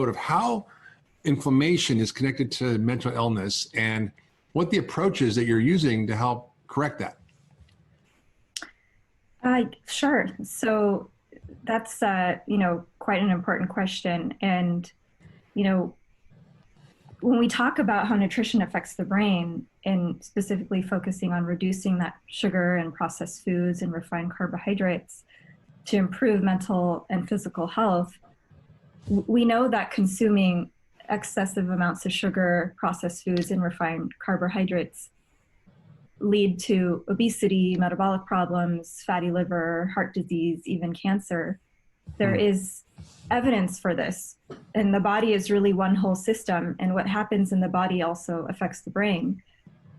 of how inflammation is connected to mental illness and what the approach is that you're using to help correct that. Sure. So that's, quite an important question. And, when we talk about how nutrition affects the brain and specifically focusing on reducing that sugar and processed foods and refined carbohydrates to improve mental and physical health, we know that consuming excessive amounts of sugar, processed foods, and refined carbohydrates lead to obesity, metabolic problems, fatty liver, heart disease, even cancer. There is evidence for this. And the body is really one whole system. And what happens in the body also affects the brain.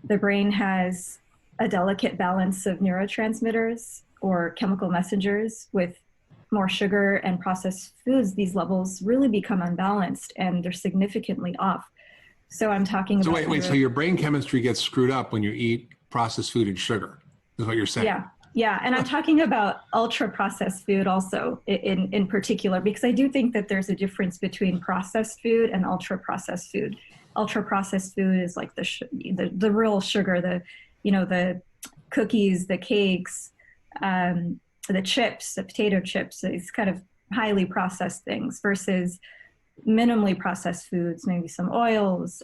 The brain has a delicate balance of neurotransmitters or chemical messengers. With more sugar and processed foods, these levels really become unbalanced and they're significantly off. So I'm talking about... So wait, so your brain chemistry gets screwed up when you eat processed food and sugar, is what you're saying? Yeah, and I'm talking about ultra-processed food also in particular, because I do think that there's a difference between processed food and ultra-processed food. Ultra-processed food is like the real sugar, the cookies, the cakes, the chips, the potato chips, these kind of highly processed things versus minimally processed foods, maybe some oils,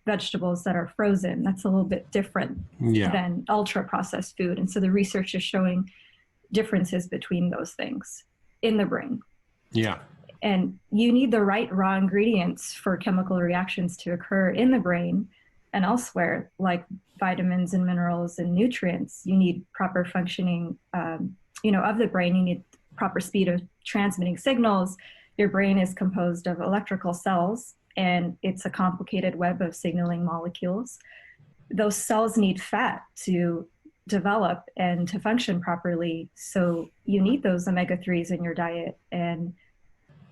vegetables that are frozen. That's a little bit different than ultra processed food. And so the research is showing differences between those things in the brain. Yeah. And you need the right raw ingredients for chemical reactions to occur in the brain and elsewhere, like vitamins and minerals and nutrients. You need proper functioning, of the brain. You need proper speed of transmitting signals. Your brain is composed of electrical cells, and it's a complicated web of signaling molecules. Those cells need fat to develop and to function properly. So you need those omega-3s in your diet. And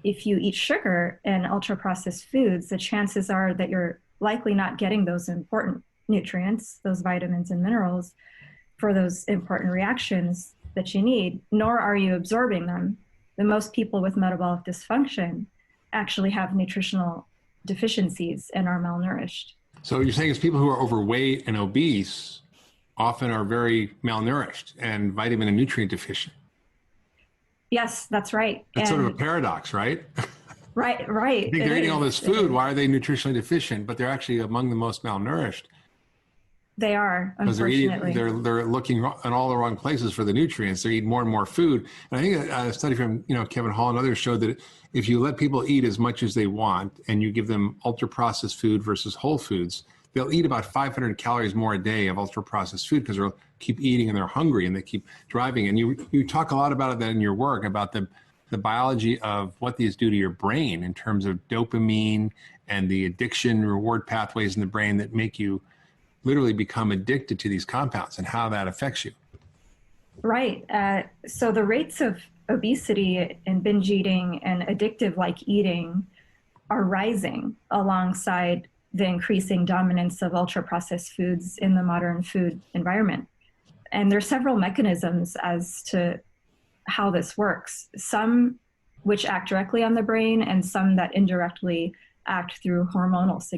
if you eat sugar and ultra-processed foods, the chances are that you're likely not getting those important nutrients, those vitamins and minerals for those important reactions that you need, nor are you absorbing them. The most people with metabolic dysfunction actually have nutritional deficiencies and are malnourished. So you're saying it's people who are overweight and obese often are very malnourished and vitamin and nutrient deficient. Yes, that's right. It's sort of a paradox, right? Right. I think they're eating all this food. Why are they nutritionally deficient? But they're actually among the most malnourished. They are, unfortunately. They're looking in all the wrong places for the nutrients. They eat more and more food. And I think a study from Kevin Hall and others showed that if you let people eat as much as they want and you give them ultra-processed food versus whole foods, they'll eat about 500 calories more a day of ultra-processed food because they'll keep eating and they're hungry and they keep driving. And you talk a lot about that in your work, about the biology of what these do to your brain in terms of dopamine and the addiction reward pathways in the brain that make you literally become addicted to these compounds and how that affects you. Right. So the rates of obesity and binge eating and addictive like eating are rising alongside the increasing dominance of ultra processed foods in the modern food environment. And there are several mechanisms as to how this works, some which act directly on the brain and some that indirectly act through hormonal signals.